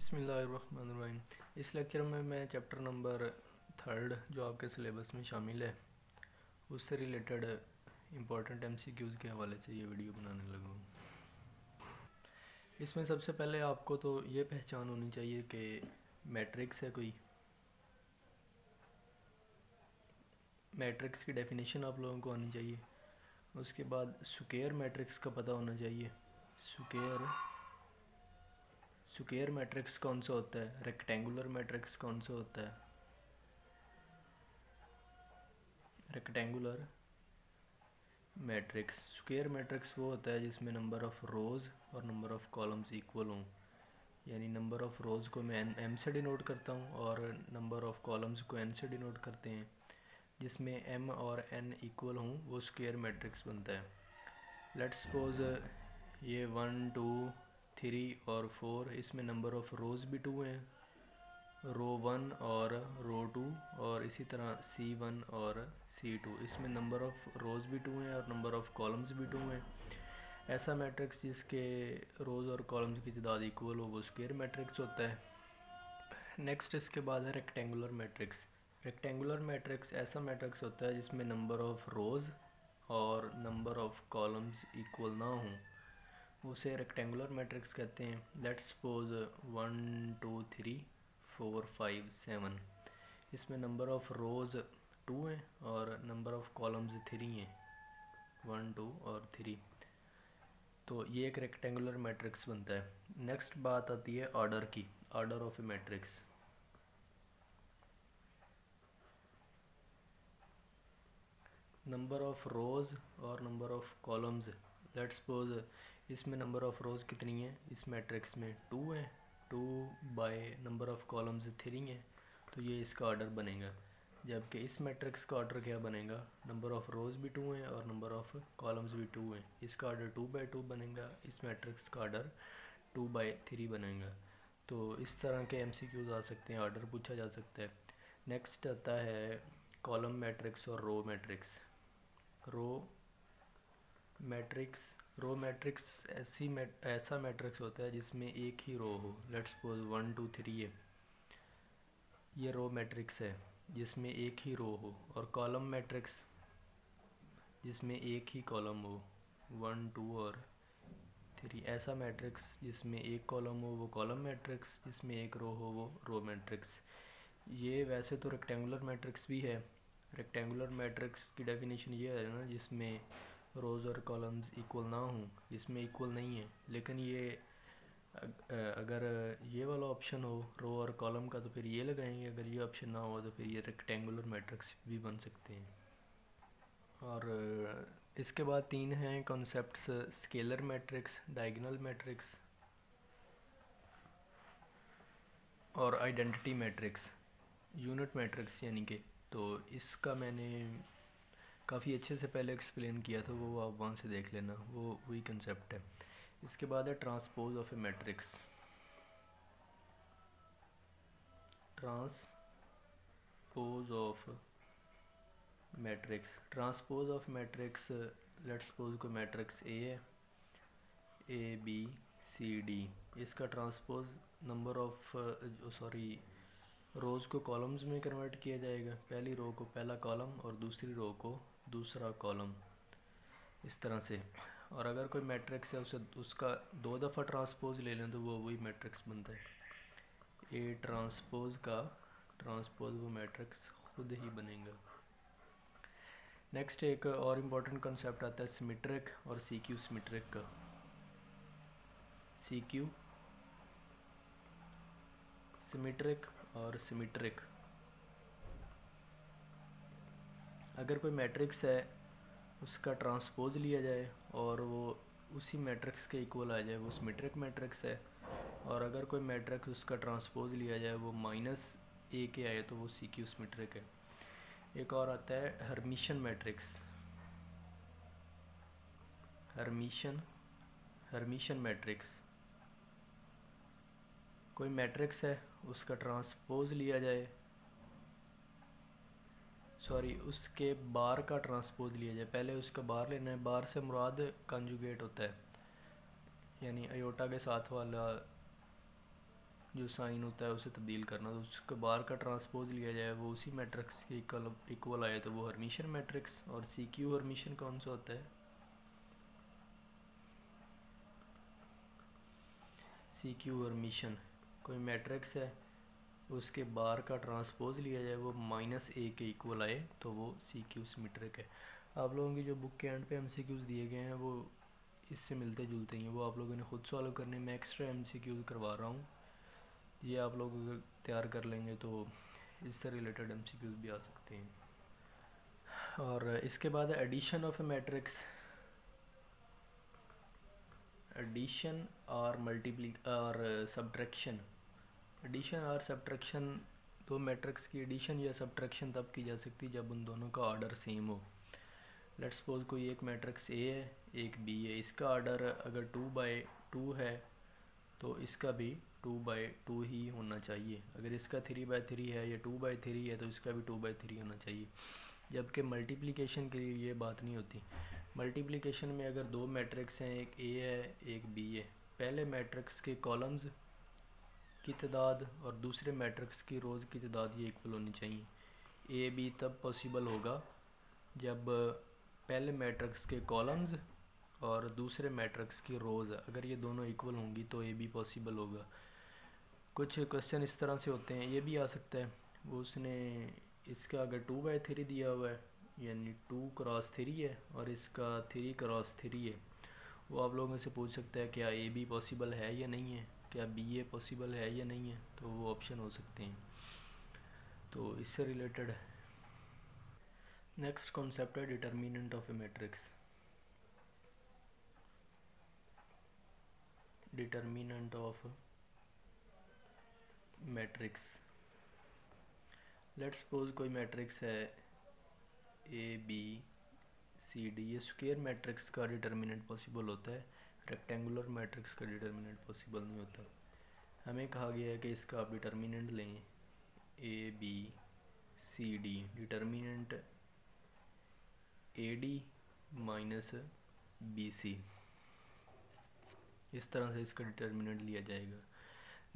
बिस्मिल्लाहिर्रहमानिर्रहीम। इस लेक्चर में मैं चैप्टर नंबर 3 जो आपके सिलेबस में शामिल है उससे रिलेटेड इम्पोर्टेंट एमसीक्यूज़ के हवाले से ये वीडियो बनाने लगा हूँ। इसमें सबसे पहले आपको तो ये पहचान होनी चाहिए कि मैट्रिक्स है कोई। मैट्रिक्स की डेफिनेशन आप लोगों को आनी चाहिए। उसके बाद स्क्वायर मैट्रिक्स का पता होना चाहिए। स्क्वायर मैट्रिक्स कौन सा होता है, रेक्टेंगुलर मैट्रिक्स कौन सा होता है। रेक्टेंगुलर मैट्रिक्स, स्क्वायर मैट्रिक्स वो होता है जिसमें नंबर ऑफ़ रोज़ और नंबर ऑफ़ कॉलम्स इक्वल हों। यानी नंबर ऑफ़ रोज़ को मैं एम से डिनोट करता हूँ और नंबर ऑफ़ कॉलम्स को एन से डिनोट करते हैं। जिसमें एम और एन इक्वल हों वो स्क्वायर मैट्रिक्स बनता है। लेट्स सपोज ये 1 2 3 और 4, इसमें नंबर ऑफ़ रोज़ भी 2 हैं, रो 1 और रो 2, और इसी तरह C1 और C2, इसमें नंबर ऑफ़ रोज़ भी 2 हैं और नंबर ऑफ़ कॉलम्स भी 2 हैं। ऐसा मैट्रिक्स जिसके रोज़ और कॉलम्स की तादाद इक्वल हो वो स्क्वायर मैट्रिक्स होता है। नेक्स्ट इसके बाद है रेक्टेंगुलर मैट्रिक्स। रेक्टेंगुलर मैट्रिक्स ऐसा मैट्रिक्स होता है जिसमें नंबर ऑफ़ रोज़ और नंबर ऑफ़ कॉलम्स इक्वल ना हों, उसे रेक्टेंगुलर मैट्रिक्स कहते हैं। लेट्स सपोज 1 2 3 4 5 7, इसमें नंबर ऑफ़ रोज़ 2 हैं और नंबर ऑफ़ कॉलम्स 3 हैं, 1 2 और 3। तो ये एक रेक्टेंगुलर मैट्रिक्स बनता है। नेक्स्ट बात आती है ऑर्डर की, order of a matrix. Number of rows और number of columns. Let's suppose इसमें नंबर ऑफ़ रोज़ कितनी है, इस मैट्रिक्स में 2 है, 2 बाय नंबर ऑफ़ कॉलम्स 3 है, तो ये इसका ऑर्डर बनेगा। जबकि इस मैट्रिक्स का ऑर्डर क्या बनेगा, नंबर ऑफ़ रोज़ भी 2 हैं और नंबर ऑफ़ कॉलम्स भी 2 हैं, इसका ऑर्डर 2 बाई 2 बनेगा। इस मैट्रिक्स का ऑर्डर 2 बाई 3 बनेगा। तो इस तरह के एमसीक्यूज़ आ सकते हैं, ऑर्डर पूछा जा सकता है। नेक्स्ट आता है कॉलम मैट्रिक्स और रो मैट्रिक्स। रो मैट्रिक्स ऐसा मैट्रिक्स होता है जिसमें एक ही रो हो। लेट्स सपोज 1 2 3 है, ये रो मैट्रिक्स है जिसमें एक ही रो हो। और कॉलम मैट्रिक्स जिसमें एक ही कॉलम हो, 1 2 और 3, ऐसा मैट्रिक्स जिसमें एक कॉलम हो वो कॉलम मैट्रिक्स, जिसमें एक रो हो वो रो मैट्रिक्स। ये वैसे तो रेक्टेंगुलर मैट्रिक्स भी है। रेक्टेंगुलर मैट्रिक्स की डेफिनेशन ये है ना जिसमें रोज़ और कॉलम्स इक्वल ना हों, इसमें इक्वल नहीं है। लेकिन ये अगर ये वाला ऑप्शन हो रो और कॉलम का तो फिर ये लगाएंगे, अगर ये ऑप्शन ना हो तो फिर ये रेक्टेंगुलर मैट्रिक्स भी बन सकते हैं। और इसके बाद 3 हैं concepts, scalar matrix, diagonal matrix और आइडेंटिटी मैट्रिक्स, यूनिट मैट्रिक्स यानी कि। तो इसका मैंने काफ़ी अच्छे से पहले एक्सप्लेन किया था, वो आप वहाँ से देख लेना, वो वही कंसेप्ट है। इसके बाद है transpose of a matrix. Transpose of matrix, transpose of matrix. Let's suppose को मैट्रिक्स ए है, ए बी सी डी, इसका ट्रांसपोज नंबर ऑफ रोज़ को कॉलम्स में कन्वर्ट किया जाएगा। पहली रो को पहला कॉलम और दूसरी रो को दूसरा कॉलम, इस तरह से। और अगर कोई मैट्रिक्स है उसे उसका 2 दफ़ा ट्रांसपोज ले लें तो वो वही मैट्रिक्स बनता है। ए ट्रांसपोज का ट्रांसपोज वो मैट्रिक्स खुद ही बनेगा। नेक्स्ट एक और इम्पोर्टेंट कंसेप्ट आता है सिमेट्रिक और सीक्यू सिमेट्रिक का। सीक्यू सिमेट्रिक और सिमेट्रिक, अगर कोई मैट्रिक्स है उसका ट्रांसपोज लिया जाए और वो उसी मैट्रिक्स के इक्वल आ जाए वो सिमेट्रिक मैट्रिक्स है। और अगर कोई मैट्रिक्स उसका ट्रांसपोज लिया जाए वो -a के आए तो वो सीक्यू सिमेट्रिक है। एक और आता है हर्मिशन मैट्रिक्स। हर्मिशन मैट्रिक्स, कोई मैट्रिक्स है उसका ट्रांसपोज लिया जाए, उसके बार का ट्रांसपोज लिया जाए। पहले उसका बार लेना है, बार से मुराद कंजुगेट होता है, यानी अयोटा के साथ वाला जो साइन होता है उसे तब्दील करना, तो उसके बाहर का ट्रांसपोज लिया जाए वो उसी मैट्रिक्स के इक्वल आए तो वो हर्मिशियन मैट्रिक्स। और सी क्यू हर्मिशियन कौन सा होता है? सी क्यू हर्मिशियन कोई मैट्रिक्स है उसके बाहर का ट्रांसपोज लिया जाए वो -a के इक्वल आए तो वो सी क्यू सिमेट्रिक है। आप लोगों की जो बुक के एंड पे MCQs दिए गए हैं वो इससे मिलते जुलते ही हैं, वो आप लोगों ने खुद सॉल्व करने। मैं एक्स्ट्रा MCQs करवा रहा हूँ, ये आप लोग अगर तैयार कर लेंगे तो इससे रिलेटेड MCQs भी आ सकते हैं। और इसके बाद addition of a matrix, addition और सब्ट्रैक्शन। एडिशन और सब्ट्रैक्शन, दो मैट्रिक्स की एडिशन या सब्ट्रैक्शन तब की जा सकती है जब उन दोनों का ऑर्डर सेम हो। लेट्स सपोज कोई एक मैट्रिक्स A है एक B है, इसका ऑर्डर अगर 2/2 है तो इसका भी 2/2 ही होना चाहिए। अगर इसका 3/3 है या 2/3 है तो इसका भी 2/3 होना चाहिए। जबकि मल्टीप्लिकेशन के लिए ये बात नहीं होती। मल्टीप्लिकेशन में अगर दो मैट्रिक्स हैं, एक A है एक B है, पहले मैट्रिक्स के कॉलम्स की तादाद और दूसरे मैट्रिक्स की रोज़ की तादाद ये इक्वल होनी चाहिए। A B तब पॉसिबल होगा जब पहले मैट्रिक्स के कॉलम्स और दूसरे मैट्रिक्स की रोज़ अगर ये दोनों इक्वल होंगी तो A B पॉसिबल होगा। कुछ क्वेश्चन इस तरह से होते हैं, ये भी आ सकता है वो उसने इसका अगर 2/3 दिया हुआ है यानी 2×3 है और इसका 3×3 है, वो आप लोगों से पूछ सकता है क्या A B पॉसिबल है या नहीं है, क्या B A पॉसिबल है या नहीं है, तो वो ऑप्शन हो सकते हैं। तो इससे रिलेटेड नेक्स्ट कॉन्सेप्ट है determinant of a matrix. Determinant of matrix, let's suppose कोई मैट्रिक्स है ABCD, ये स्क्वायर मैट्रिक्स का डिटर्मिनेंट पॉसिबल होता है, रेक्टेंगुलर मैट्रिक्स का डिटर्मिनेंट पॉसिबल नहीं होता। हमें कहा गया है कि इसका आप डिटर्मिनेंट लें ABCD, determinant AD minus BC, इस तरह से इसका डिटर्मिनेंट लिया जाएगा।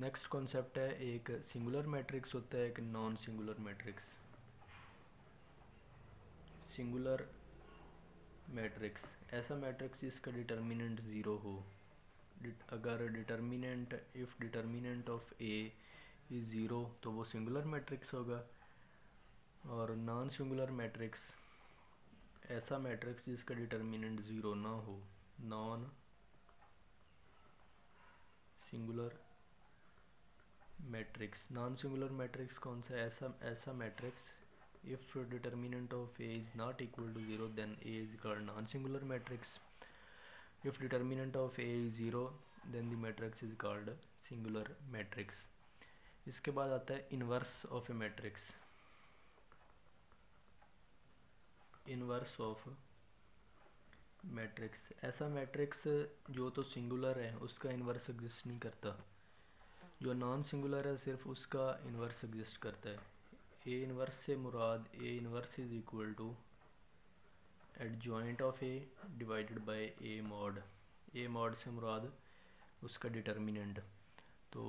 नेक्स्ट कॉन्सेप्ट है एक सिंगुलर मैट्रिक्स होता है एक non singular matrix. Singular matrix ऐसा मैट्रिक्स जिसका डिटर्मिनेंट ज़ीरो हो। अगर determinant if determinant of A is zero तो वो सिंगुलर मैट्रिक्स होगा। और नॉन सिंगुलर मैट्रिक्स ऐसा मैट्रिक्स जिसका डिटर्मिनेंट ज़ीरो ना हो, non singular matrix. Non singular matrix कौन सा? ऐसा matrix if determinant of A is not equal to 0 then A is called non-singular matrix. If determinant of A is 0 then the matrix is called singular matrix. इसके बाद आता है inverse of a matrix. Inverse of matrix ऐसा matrix जो तो singular है उसका inverse exist नहीं करता, जो नॉन सिंगुलर है सिर्फ उसका इनवर्स एग्जिस्ट करता है। ए इनवर्स से मुराद A inverse is equal to adjoint of A divided by A mod. A mod से मुराद उसका डिटर्मिनेंट। तो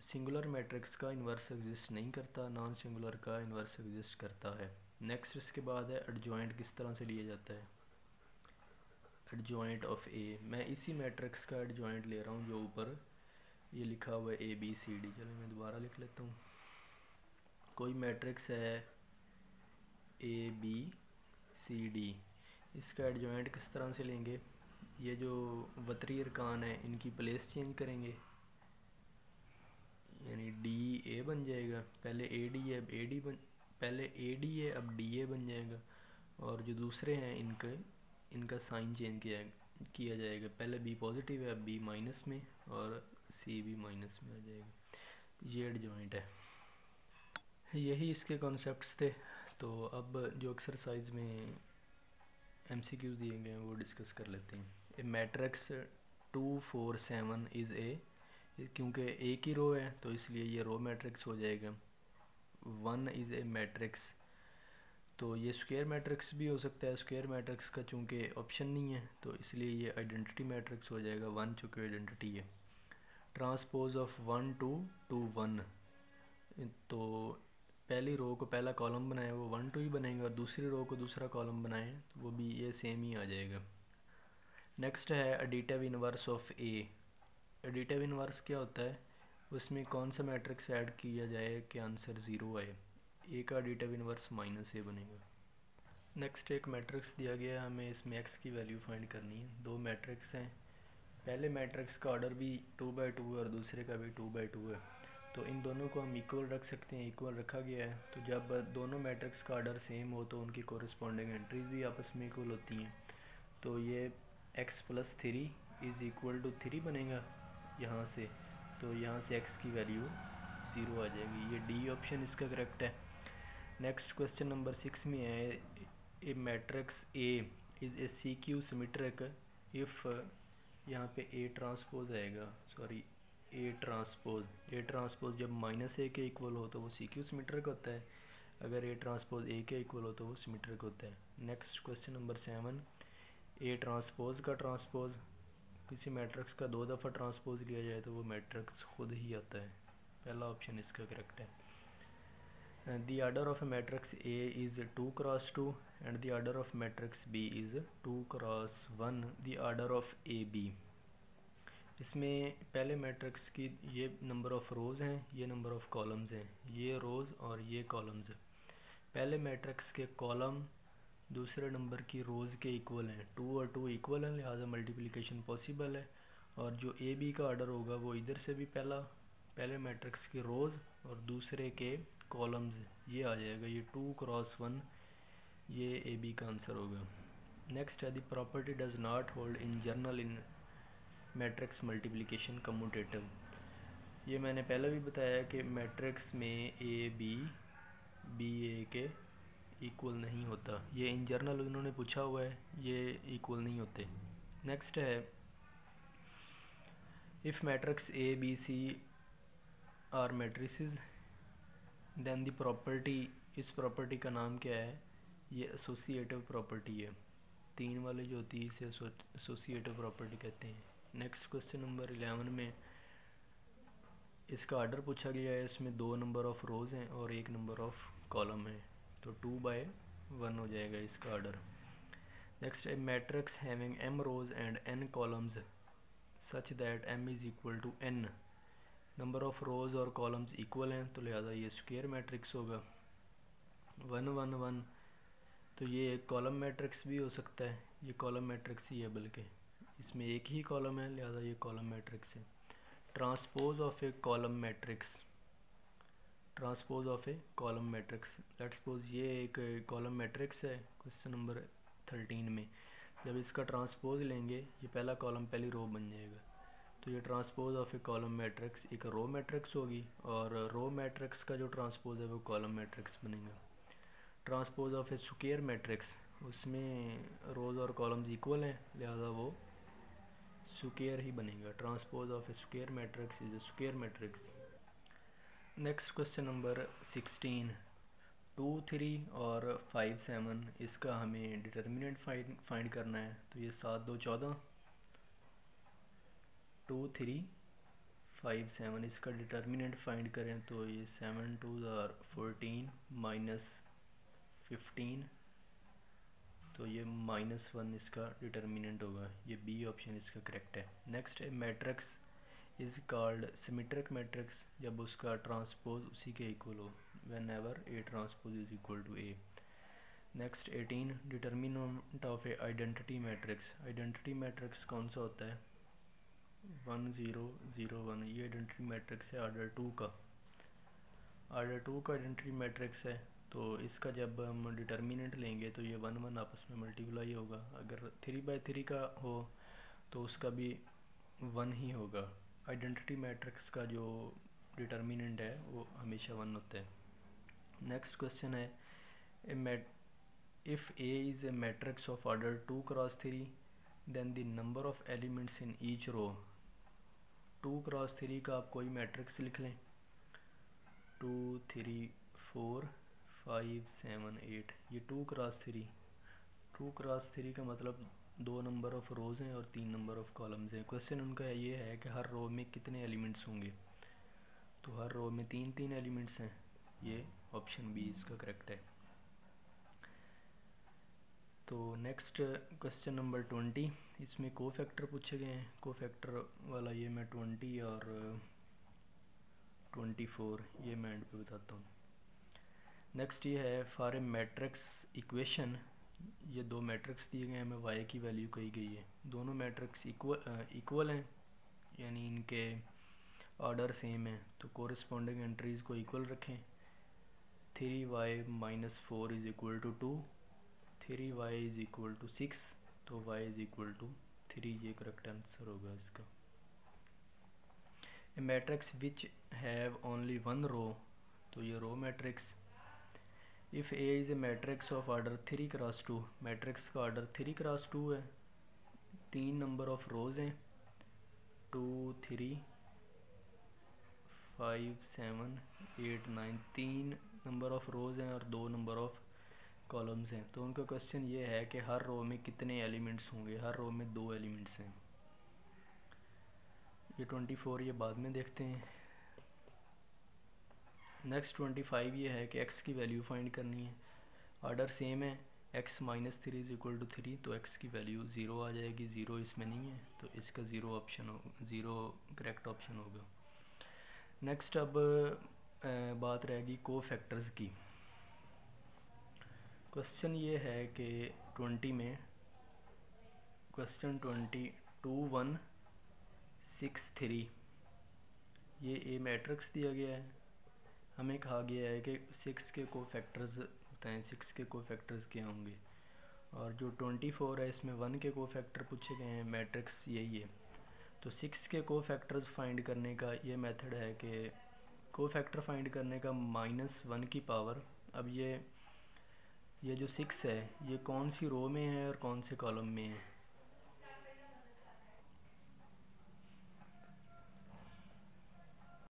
सिंगुलर मैट्रिक्स का इन्वर्स एग्जिस्ट नहीं करता, नॉन सिंगुलर का इन्वर्स एग्जिस्ट करता है। नेक्स्ट इसके बाद है एडजॉइंट किस तरह से लिया जाता है। एडजॉइंट ऑफ ए, मैं इसी मैट्रिक्स का एडजॉइंट ले रहा हूँ जो ऊपर ये लिखा हुआ है ABCD। चलो मैं दोबारा लिख लेता हूँ। कोई मैट्रिक्स है ABCD, इसका एडजॉइंट किस तरह से लेंगे, ये जो वतरी अरकान है इनकी प्लेस चेंज करेंगे, यानी DA बन जाएगा, पहले AD है अब AD पहले AD है अब DA बन जाएगा। और जो दूसरे हैं इनका साइन चेंज किया जाएगा, पहले B पॉजिटिव है अब B माइनस में और C भी माइनस में आ जाएगा। ये एडजॉइंट है। यही इसके कॉन्सेप्ट्स थे। तो अब जो एक्सरसाइज में MCQs दिए गए हैं वो डिस्कस कर लेते हैं। ए मैट्रिक्स 2 4 7 इज़ ए, क्योंकि एक ही रो है तो इसलिए ये रो मैट्रिक्स हो जाएगा। 1 इज़ ए मैट्रिक्स, तो ये स्क्वायर मैट्रिक्स भी हो सकता है। स्क्वायर मैट्रिक्स का चूँकि ऑप्शन नहीं है तो इसलिए ये आइडेंटिटी मैट्रिक्स हो जाएगा, 1 चूँकि आइडेंटिटी है। ट्रांसपोज ऑफ 1 2 2 1, तो पहली रो को पहला कॉलम बनाए वो 1 2 ही बनेगा, और दूसरी रो को दूसरा कॉलम बनाए तो वो भी ये सेम ही आ जाएगा। नेक्स्ट है additive inverse of A. Additive inverse क्या होता है, उसमें कौन सा मैट्रिक्स ऐड किया जाए कि आंसर 0 आए। ए का एडिटिव इनवर्स -a बनेगा। नेक्स्ट एक मैट्रिक्स दिया गया है, हमें इसमें x की वैल्यू फाइंड करनी है। दो मैट्रिक्स हैं, पहले मैट्रिक्स का ऑर्डर भी 2×2 है और दूसरे का भी 2×2 है, तो इन दोनों को हम इक्वल रख सकते हैं, इक्वल रखा गया है। तो जब दोनों मैट्रिक्स का ऑर्डर सेम हो तो उनकी कोरिस्पॉन्डिंग एंट्रीज भी आपस में इक्वल होती हैं। तो ये x + 3 = 3 बनेगा यहाँ से, तो यहाँ से x की वैल्यू 0 आ जाएगी। ये डी ऑप्शन इसका करेक्ट है। नेक्स्ट क्वेश्चन नंबर 6 में है, a matrix A is a CQ symmetric if, यहाँ पे A ट्रांसपोज आएगा, सॉरी A ट्रांसपोज जब -a के इक्वल हो तो वो CQ सिमेट्रिक होता है, अगर A ट्रांसपोज A के इक्वल हो तो वो सिमेट्रिक होता है। Next question number 7, A transpose का ट्रांसपोज, किसी मैट्रिक्स का 2 दफ़ा ट्रांसपोज लिया जाए तो वो मैट्रिक्स खुद ही आता है, पहला ऑप्शन इसका करेक्ट है। The order of a matrix A is 2×2 and the order of matrix B is 2×1, the order of AB। इसमें पहले मैट्रिक्स की ये नंबर ऑफ़ रोज़ हैं, ये नंबर ऑफ़ कॉलम्स हैं, ये रोज़ और ये कॉलम्स हैं। पहले मैट्रिक्स के कॉलम दूसरे नंबर की रोज़ के इक्वल हैं, 2 और 2 इक्वल हैं, लिहाजा मल्टीप्लिकेशन पॉसिबल है। और जो ए बी का ऑर्डर होगा वो इधर से भी पहले मैट्रिक्स की रोज़ और दूसरे के कॉलम्स ये आ जाएगा, ये 2×1, ये ए बी का आंसर होगा। नेक्स्ट है, the property does not hold in general in matrix multiplication commutative. ये मैंने पहले भी बताया कि मैट्रिक्स में ए बी ए के इक्वल नहीं होता, ये इन जनरल उन्होंने पूछा हुआ है, ये इक्वल नहीं होते। नेक्स्ट है, if matrix A B C are matrices then the property, इस प्रॉपर्टी का नाम क्या है, ये एसोसिएटिव प्रॉपर्टी है। 3 वाली जो होती है इसे एसोसिएटिव प्रॉपर्टी कहते हैं। नेक्स्ट क्वेश्चन नंबर 11 में इसका ऑर्डर पूछा गया है, इसमें 2 नंबर ऑफ़ रोज़ हैं और 1 नंबर ऑफ़ कॉलम है, तो 2/1 हो जाएगा इसका ऑर्डर। नेक्स्ट है, matrix having m rows and n columns such that m = n, number of rows और कॉलम्स इक्वल हैं, तो लिहाजा ये स्क्वायर मैट्रिक्स होगा। 1 1 1, तो ये एक कॉलम मैट्रिक्स भी हो सकता है, ये कॉलम मैट्रिक्स ही है, बल्कि इसमें एक ही कॉलम है, लिहाजा ये कॉलम मैट्रिक्स है। Transpose of A column matrix, transpose of A column matrix, let's suppose ये एक कॉलम मैट्रिक्स है क्वेश्चन नंबर 13 में, जब इसका ट्रांसपोज लेंगे ये पहला कॉलम पहली रो बन जाएगा, तो ये transpose of A column matrix एक रो मैट्रिक्स होगी, और रो मैट्रिक्स का जो ट्रांसपोज है वो कॉलम मैट्रिक्स बनेगा। Transpose of A square matrix, उसमें रोज़ और कॉलम्स इक्वल हैं, लिहाजा वो स्क्वायर ही बनेगा। Transpose of A square matrix is a square matrix. Next question number 16, 2 3 और 5 7, इसका हमें डिटर्मिनेंट फाइंड करना है। तो ये 7 2 14, 2 3 5 7, इसका डिटर्मिनेंट फाइंड करें तो ये 7 2 are 14 -15, तो ये -1 इसका डिटर्मिनेंट होगा, ये बी ऑप्शन इसका करेक्ट है। नेक्स्ट है, matrix is called symmetric matrix जब उसका ट्रांसपोज उसी के इक्वल हो, whenever A transpose is equal to A। Next 18, determinant of a identity matrix, identity matrix कौन सा होता है, 1 0 0 1, ये आइडेंटिटी मैट्रिक्स है ऑर्डर 2 का, ऑर्डर 2 का आइडेंटिटी मैट्रिक्स है, तो इसका जब हम डिटर्मिनेंट लेंगे तो ये 1 1 आपस में मल्टीप्लाई होगा, अगर 3/3 का हो तो उसका भी 1 ही होगा। आइडेंटिटी मैट्रिक्स का जो डिटर्मिनेंट है वो हमेशा 1 होता है। नेक्स्ट क्वेश्चन है, if A is a matrix of order 2×3 then the number of elements in each row, 2×3 का आप कोई मैट्रिक्स लिख लें, 2 3 4 5 7 8, ये 2×3 का मतलब 2 नंबर ऑफ़ रोज़ हैं और 3 नंबर ऑफ़ कॉलम्स हैं। क्वेश्चन उनका ये है कि हर रो में कितने एलिमेंट्स होंगे, तो हर रो में 3 एलिमेंट्स हैं। ये ऑप्शन बी इसका करेक्ट है। तो नेक्स्ट क्वेश्चन नंबर 20, इसमें को फैक्टर पूछे गए हैं। को फैक्टर वाला ये मैं 20 और 24 ये मैं एंड पे बताता हूँ। नेक्स्ट ये है फॉर ए मैट्रिक्स इक्वेशन, ये 2 मैट्रिक्स दिए गए हैं, हमें वाई की वैल्यू कही गई है। दोनों मैट्रिक्स इक्वल हैं, यानी इनके ऑर्डर सेम है, तो कोरिस्पोंडिंग एंट्रीज़ को इक्वल रखें। 3y minus 4 is equal to 2, 3y is equal to 6, तो y इज़ इक्वल टू 3, ये करेक्ट आंसर होगा इसका। A matrix which have only 1 row, तो ये row matrix. If A is a matrix of order 3 cross 2, matrix का order 3 cross 2 है, 3 number of rows हैं, 2 3 5 7 8 9, 3 number of रोज़ हैं और 2 नंबर ऑफ़ कॉलम्स हैं। तो उनका क्वेश्चन ये है कि हर रो में कितने एलिमेंट्स होंगे। हर रो में 2 एलिमेंट्स हैं। ये 24 ये बाद में देखते हैं। नेक्स्ट 25 ये है कि x की वैल्यू फाइंड करनी है। ऑर्डर सेम है, x minus 3 is equal to 3, तो x की वैल्यू 0 आ जाएगी। 0 इसमें नहीं है, तो इसका 0 ऑप्शन हो, 0 करेक्ट ऑप्शन होगा। नेक्स्ट अब बात रहेगी को फैक्टर्स की। क्वेश्चन ये है कि 20 में क्वेश्चन 20 2 1 6 3, ये ए मैट्रिक्स दिया गया है। हमें कहा गया है कि 6 के को फैक्टर्स बताएं, 6 के को फैक्टर्स क्या होंगे। और जो 24 है इसमें 1 के को फैक्टर पूछे गए हैं, मैट्रिक्स यही है। तो 6 के को फैक्टर्स फाइंड करने का ये मेथड है कि को फैक्टर फाइंड करने का -1 की पावर। अब ये जो 6 है ये कौन सी रो में है और कौन से कॉलम में है,